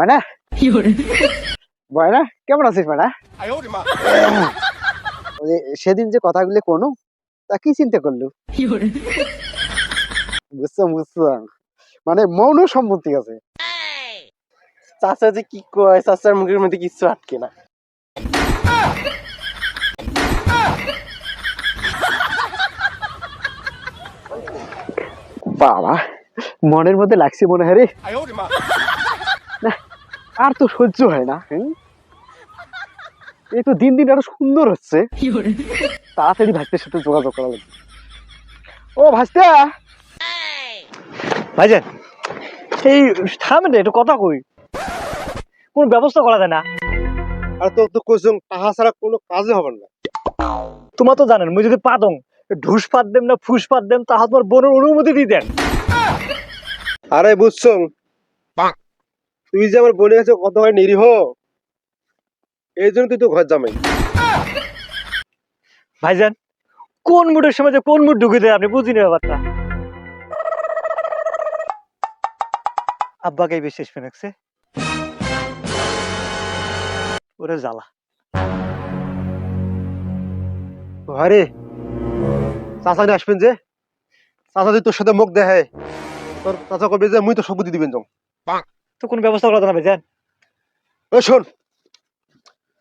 ময়না ময়না কেমন আছিস ময়না? সেদিন যে কথাগুলি কোনো তা কি চিন্তা করলু? বুঝছো মানে মৌন সম্মতি আছে। চাচা যে কি কয়, চাচার মুখের মধ্যে কিছু আটকে না। বাবা মনের মধ্যে লাগছে মনে হয় রে। না, আর তো সহ্য হয় না। এই তো দিন দিন আরো সুন্দর হচ্ছে। তাড়াতাড়ি ভাইস্তের সাথে যোগাযোগ করা লাগবে। ও ভাইস্তা ভাইজান এই থামেন একটু কথা কই, কোন ব্যবস্থা করা যায় না? আর তো তো কোজন টাকা ছাড়া কোনো কাজই হবে না। তোমার তো জানেন মুই যদি পাদং ঢুস পাত দেম না ফুস পাত দেম তাহা তোমার বোনের অনুমতি দিয়ে দেন। আরে বুঝছো, তুই যে আমার বলে গেছো কত হয় নিরীহ, এই জন্য তুই তো ঘর জামাই। ভাইজান কোন মুডের সময় যে কোন মুড ঢুকে দেয় আপনি বুঝিনি ব্যাপারটা। আব্বাকে বিশেষ ফেনেছে ওরে জ্বালা। আরে চাচা নিয়ে আসবেন যে, চাচা যদি তোর সাথে মুখ দেখে তোর চাচা কবে যে মুই তো সব বুদ্ধি দিবেন। তো কোন ব্যবস্থা করা যায় না ভাইজান? ওই শোন,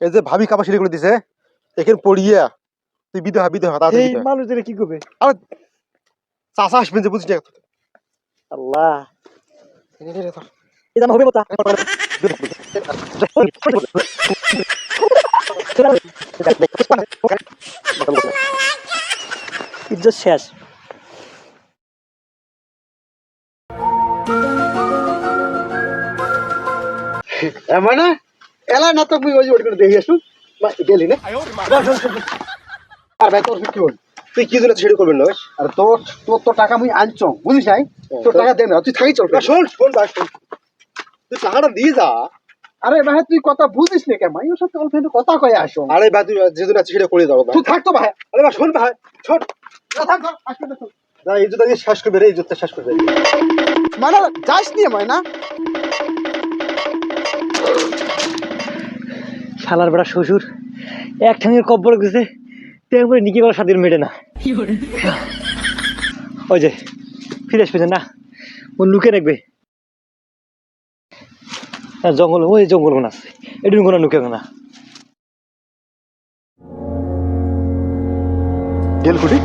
এই যে ভাবি কাপা সিঁড়ি করে দিছে এখানে পড়িয়া তুই বিদে হা তাড়াতাড়ি এই মানুষদের কি করবে? আর চাচা আসবেন যে, বুঝিস না? আল্লাহ এটা হবে মতা ইজ্জত শেষ। ময়না এলা না তো মুই ওই ওই করে দেখি আসু গেলি না। আর ভাই তোর কি হল? তুই কি জন্য ছেড়ে করবেন না? আর তোর তোর তো টাকা মুই আনছ বুঝিস নাই, তোর টাকা দে না, তুই থাকি চল। শোন শোন ভাই শোন, তুই টাকাটা দিয়ে যা। আরে ভাই তুই কথা বুঝিস না কেন? মাইয়ের সাথে অল্প একটু কথা কয়ে আসো। আরে ভাই তুই যেদিন আছে সেটা করে যাবো। তুই থাক তো ভাই। আরে ভাই শোন ভাই শোন, থাক আসবে না। না ইজ্জত আগে শেষ করবে রে, ইজ্জতটা শেষ করবে। মানে যাস নিয়ে ময়না। শালার বেড়া শ্বশুর এক ঠাঙের কব্বর গেছে তেমনি নিকি করার স্বাধীন মেটে না। ওই যে ফিরে আসবে না ও লুকে রাখবে জঙ্গল, ওই জঙ্গল কোন আছে এটুকু কোনো লুকে না। গেল কুটি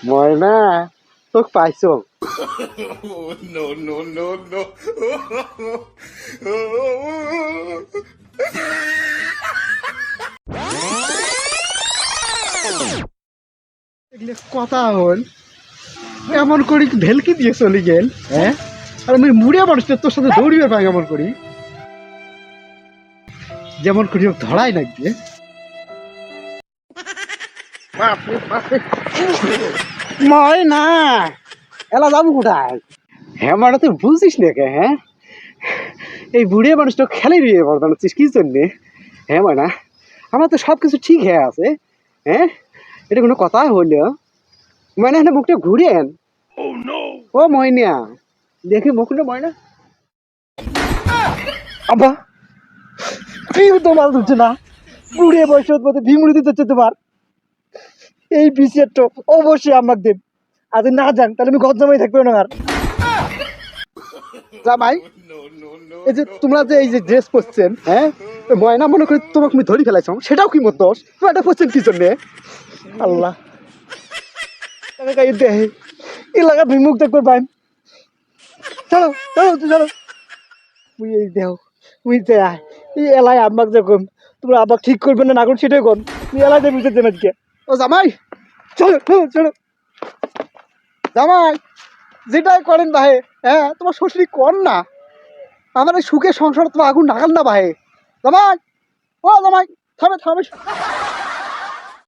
ময়না তোকে পাইছো। কথা হল এমন করি ভেলকি দিয়ে চলে গেল। হ্যাঁ আর আমি মুড়িয়া মানুষ তোর সাথে দৌড়িয়ে পাই এমন করি, যেমন করি হোক ধরাই লাগবে। ময় না এলা যাবো কোথায়? হ্যাঁ মানে তুই বুঝিস না কে? হ্যাঁ এই বুড়িয়া মানুষটা খেলে বিয়ে করছিস কি জন্যে? হ্যাঁ ময় না আমার তো সব কিছু ঠিক হয়ে আছে। হ্যাঁ এটা কোনো কথা হইল? মানে এখানে মুখটা ঘুরেন। ও ময়না দেখি মুখটা ময়না। আব্বা তুই তো মাল ধরছে না, বুড়ে বয়স মধ্যে ভিমুড়ি দিতে তোমার এই বিষয়ের তো অবশ্যই আমাকে দেব। আজ না যান তাহলে আমি ঘর জমাই থাকবে না। আর জামাই এই যে তোমরা যে এই যে ড্রেস পরছেন, হ্যাঁ ময়না মনে করি তোমাকে আমি ধরি ফেলাইছ, সেটাও কি মত দোষ? তুমি এটা পরছেন কি জন্যে? আল্লাহ দেহে এলাকা বিমুখ দেখবে পাইম। চলো চলো তুই চলো তুই এই দেহ তুই এই এলাই আমাকে যখন তোমরা আবার ঠিক করবে না করুন সেটাই কর। তুই এলাই দেবে বুঝতে দেবে আজকে। ও জামাই চলো চলো চলো জামাই যেটাই করেন ভাই, হ্যাঁ তোমার শ্বশুরি কর না, আমার এই সুখের সংসার তোমার আগুন নাগাল না ভাই। জামাই ও জামাই থামে থামে।